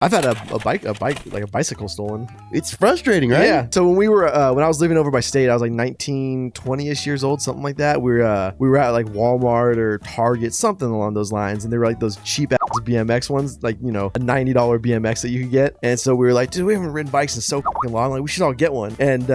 I've had a bicycle stolen. It's frustrating, right? Yeah. So when I was living over by state, I was like 19, 20-ish years old, something like that. We were at like Walmart or Target, something along those lines, and they were like those cheap ass BMX ones, like, you know, a $90 BMX that you could get. And so we were like, dude, we haven't ridden bikes in so fucking long, like we should all get one. And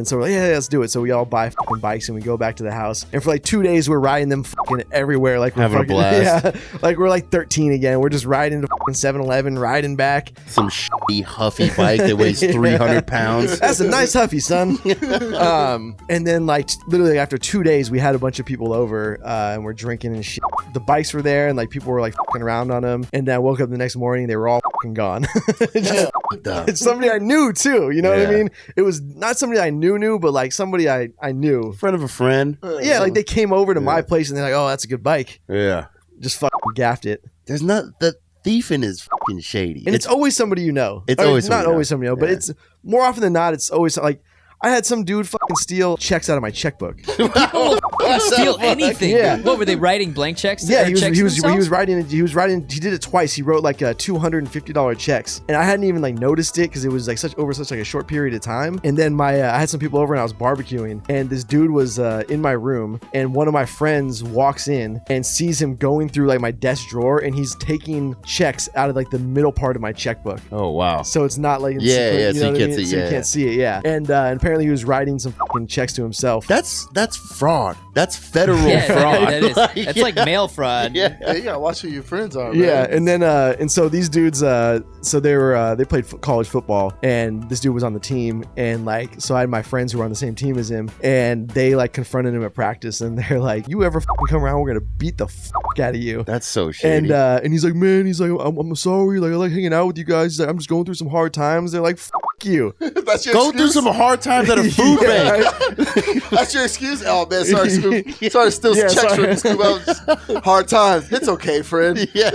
so we're like, yeah, let's do it. So we all buy fucking bikes and we go back to the house. And for like 2 days, we're riding them fucking everywhere, like we're having a blast. Yeah, like we're like 13 again. We're just riding to fucking 7-Eleven, riding back. Some shitty huffy bike that weighs 300 pounds. That's a nice huffy, son. And then like literally after 2 days, we had a bunch of people over and we're drinking and shit. The bikes were there and like people were like fucking around on them. And then I woke up the next morning, they were all fucking gone. It's somebody I knew too. You know what I mean? It was not somebody I knew, but like somebody I knew. Friend of a friend. Yeah, like they came over to my place and they're like, oh, that's a good bike. Yeah. Just fucking gaffed it. There's not the thiefing is fucking shady. And it's always somebody you know. It's always not always somebody you know, but it's more often than not, it's always like I had some dude fucking steal checks out of my checkbook. People steal anything. Yeah. What were they writing blank checks? Yeah, he was writing. He did it twice. He wrote like $250 checks, and I hadn't even like noticed it because it was like such like a short period of time. And then I had some people over and I was barbecuing, and this dude was in my room, and one of my friends walks in and sees him going through like my desk drawer, and he's taking checks out of like the middle part of my checkbook. Oh wow! So it's not like so you can't see. So you can't see it. Yeah, and apparently he was writing some fucking checks to himself. That's fraud. That's federal fraud. That is. That's like mail fraud. Yeah, you gotta watch who your friends are. Yeah, man. and then and so these dudes, so they played college football, and this dude was on the team, and like so I had my friends who were on the same team as him, and they like confronted him at practice, and they're like, "You ever fucking come around, we're gonna beat the fuck out of you." That's so shady. And he's like, "Man, I'm sorry, like I like hanging out with you guys. He's like, I'm just going through some hard times." They're like, "Fuck you." That's your Go excuse? through some hard times at a food bank. Right? That's your excuse? Oh man, sorry, Scoop. Sorry to steal some checks from you, Scoop. Hard times. It's okay, friend. Yeah.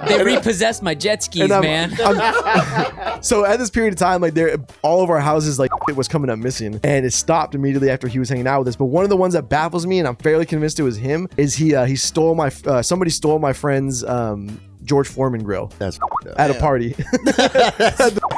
They repossessed my jet skis, man. So at this period of time, like all of our houses, like it was coming up missing, and it stopped immediately after he was hanging out with us. But one of the ones that baffles me, and I'm fairly convinced it was him, is he stole somebody stole my friend's George Foreman grill. That's at a party.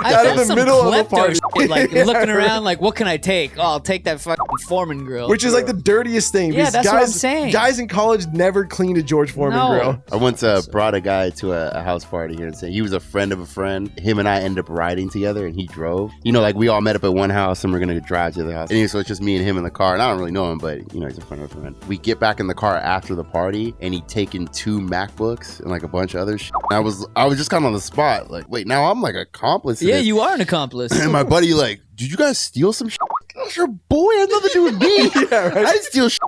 I in the middle of a party, shit, like looking around, like what can I take? Oh, I'll take that fucking Foreman grill. Which is like the dirtiest thing. Yeah, that's what I'm saying. Guys in college never cleaned a George Foreman grill. I once brought a guy to a house party here and said he was a friend of a friend. Him and I ended up riding together, and he drove. You know, like we all met up at one house and we're gonna drive to the house. And so it's just me and him in the car, and I don't really know him, but you know, he's a friend of a friend. We get back in the car after the party, and he'd taken 2 MacBooks and like a bunch of other shit. I was just kind of on the spot, like, wait, now I'm like accomplice. Yeah, you are an accomplice. And my buddy like, did you guys steal some shit? That's your boy. It has nothing to do with me. Yeah, right? I didn't steal shit.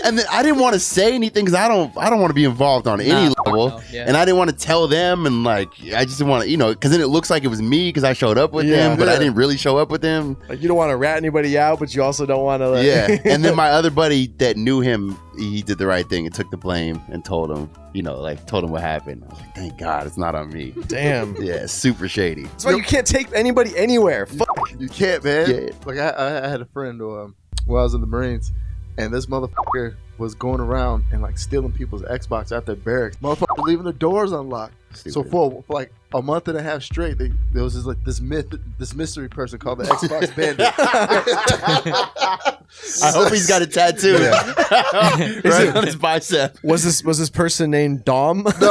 And then I didn't want to say anything because I don't want to be involved on any level. No, yeah. And I didn't want to tell them, and like I just didn't want to, you know, because then it looks like it was me because I showed up with them, but I didn't really show up with them. Like you don't want to rat anybody out, but you also don't want to. Like... Yeah. And then my other buddy that knew him, he did the right thing and took the blame and told him, you know, like told him what happened. I was like, thank God, it's not on me. Damn. Yeah, super shady. That's why you can't take anybody anywhere. Fuck. You can't, man. Yeah. Like I had a friend when I was in the Marines, and this motherfucker was going around and like stealing people's Xbox out their barracks. Motherfucker leaving the doors unlocked. Stupid. So for like a month and a half straight, there was this mystery person called the Xbox Bandit. I hope he's got a tattoo right on his bicep. Was this person named Dom? No,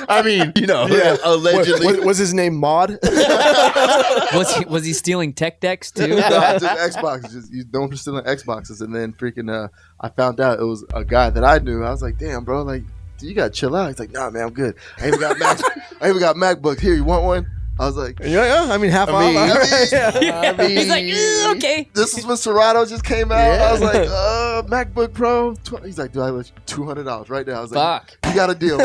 I mean, you know, allegedly. Was his name Maud? Was he stealing tech decks too? no, just Xbox. Just you don't stealing Xboxes, and then freaking I found out it was a guy that I knew. I was like, damn, bro, like you gotta chill out. He's like, nah, man, I'm good. I even got MacBook. Here, you want one? I was like, yeah. I mean, half off. I mean, He's like, okay. This is when Serato just came out. I was like, MacBook Pro. He's like, dude, I let you $200 right now. I was like, Fuck. you got a deal.